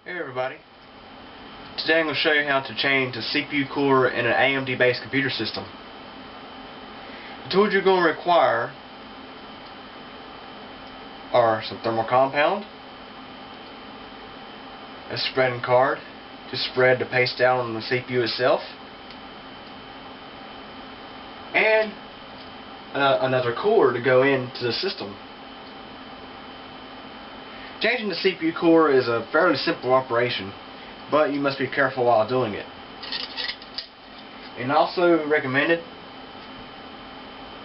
Hey everybody, today I'm going to show you how to change the CPU core in an AMD based computer system. The tools you're going to require are some thermal compound, a spreading card to spread the paste out on the CPU itself, and another core to go into the system. Changing the CPU core is a fairly simple operation, but you must be careful while doing it. And also recommended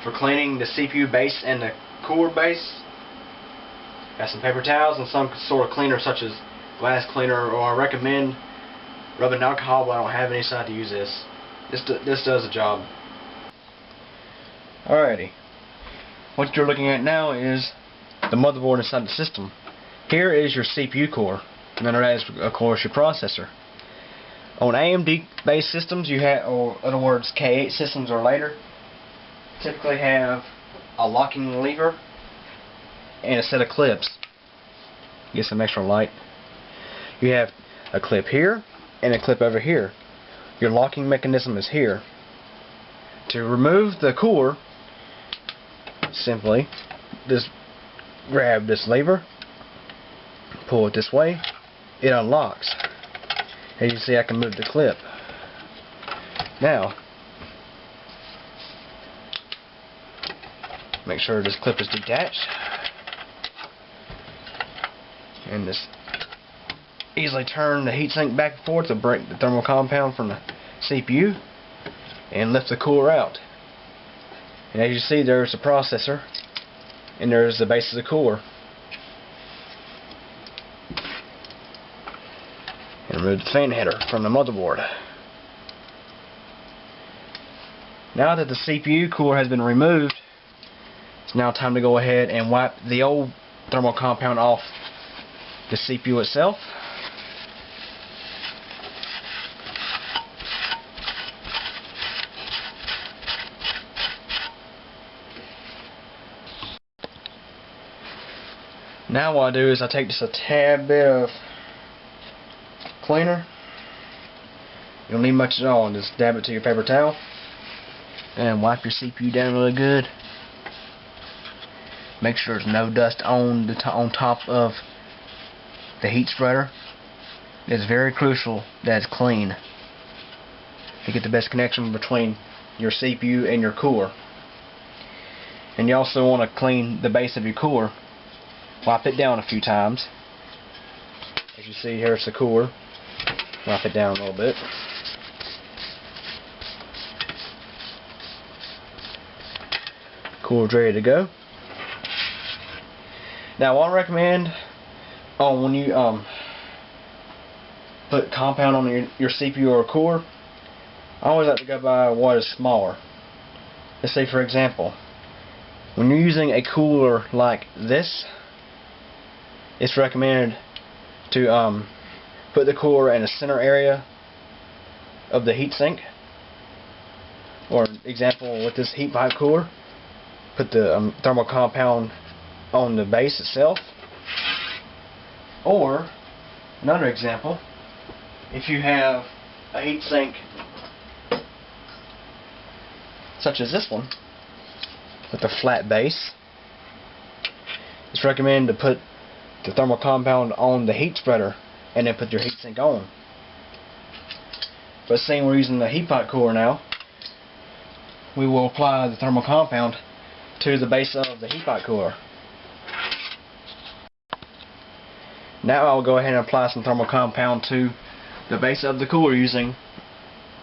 for cleaning the CPU base and the core base. Got some paper towels and some sort of cleaner such as glass cleaner, or I recommend rubbing alcohol, but I don't have any, so I have to use this. This does the job. Alrighty. What you're looking at now is the motherboard inside the system. Here is your CPU core, and then that is, of course, your processor. On AMD based systems, you have, or in other words, K8 systems or later, typically have a locking lever and a set of clips. Get some extra light. You have a clip here and a clip over here. Your locking mechanism is here. To remove the core, simply just grab this lever, pull it this way, it unlocks. As you see, I can move the clip. Now, make sure this clip is detached, and just easily turn the heatsink back and forth to break the thermal compound from the CPU and lift the core out. And as you see, there's the processor and there's the base of the core. And remove the fan header from the motherboard. Now that the CPU core has been removed, it's now time to go ahead and wipe the old thermal compound off the CPU itself. Now what I do is I take just a tad bit of cleaner. You don't need much at all, and just dab it to your paper towel and wipe your CPU down really good. Make sure there's no dust on top of the heat spreader. It's very crucial that it's clean to get the best connection between your CPU and your core. And you also want to clean the base of your core. Wipe it down a few times. As you see, here's the core. Wipe it down a little bit. Core's ready to go. Now, what I recommend when you put compound on your CPU or core, I always like to go by what is smaller. Let's say, for example, when you're using a cooler like this, it's recommended to put the core in the center area of the heatsink. Or example, with this heat pipe cooler, put the thermal compound on the base itself. Or another example, if you have a heatsink such as this one with a flat base, it's recommended to put the thermal compound on the heat spreader and then put your heatsink on. But seeing we're using the heat pipe core now, we will apply the thermal compound to the base of the heat pipe core. Now I'll go ahead and apply some thermal compound to the base of the cooler using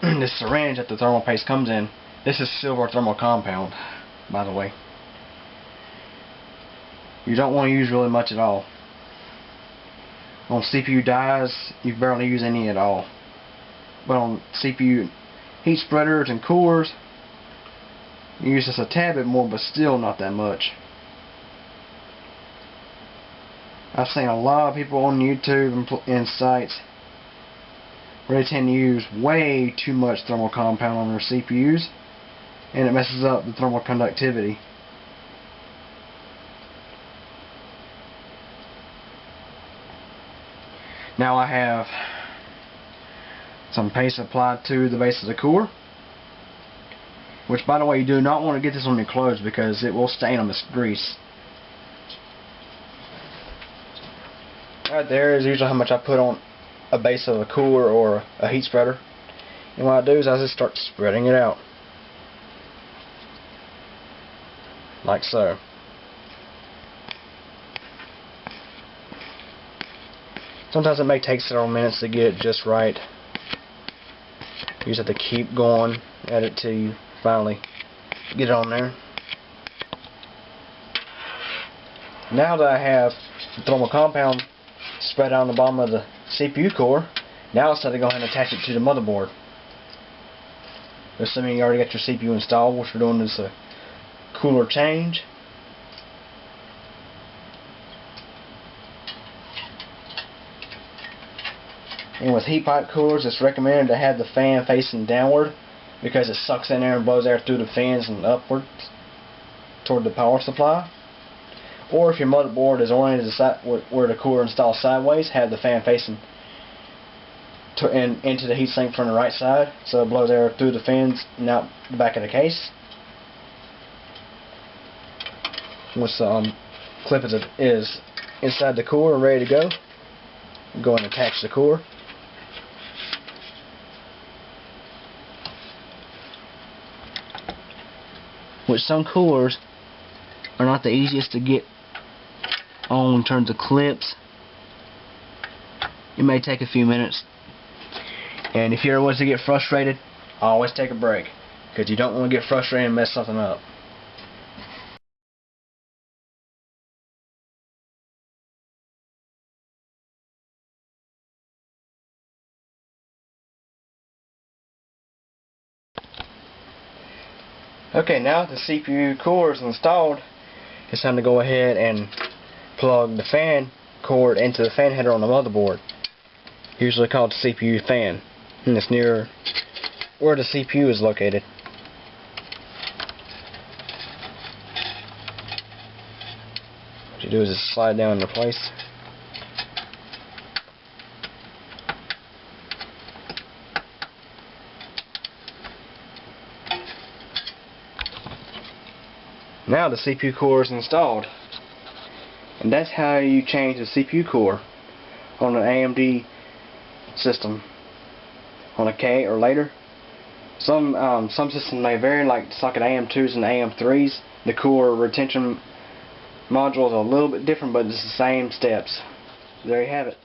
this syringe that the thermal paste comes in. This is silver thermal compound, by the way. You don't want to use really much at all. On CPU dies, you barely use any at all. But on CPU heat spreaders and cores, you use just a tad bit more, but still not that much. I've seen a lot of people on YouTube and sites where they tend to use way too much thermal compound on their CPUs, and it messes up the thermal conductivity. Now I have some paste applied to the base of the core, which, by the way, you do not want to get this on your clothes because it will stain them with grease. Right there is usually how much I put on a base of a cooler or a heat spreader. And what I do is I just start spreading it out. Like so. Sometimes it may take several minutes to get it just right. You just have to keep going at it till you finally get it on there. Now that I have the thermal compound spread out on the bottom of the CPU core, now it's time to go ahead and attach it to the motherboard. Assuming you already got your CPU installed, what we're doing is a cooler change. And with heat pipe coolers, it's recommended to have the fan facing downward because it sucks in air and blows air through the fans and upwards toward the power supply. Or if your motherboard is oriented where the cooler installs sideways, have the fan facing into the heatsink from the right side, so it blows air through the fans and out the back of the case. Once the clip is inside the core and ready to go, go and attach the core. Which some coolers are not the easiest to get on in terms of clips. It may take a few minutes. And if you ever want to get frustrated, always take a break, because you don't want to get frustrated and mess something up. Okay, now that the CPU core is installed, it's time to go ahead and plug the fan cord into the fan header on the motherboard, usually called the CPU fan, and it's near where the CPU is located. What you do is just slide down into place. Now the CPU core is installed, and that's how you change the CPU core on an AMD system, on a K8 or later. Some systems may vary, like socket AM2s and AM3s. The core retention module is a little bit different, but it's the same steps. There you have it.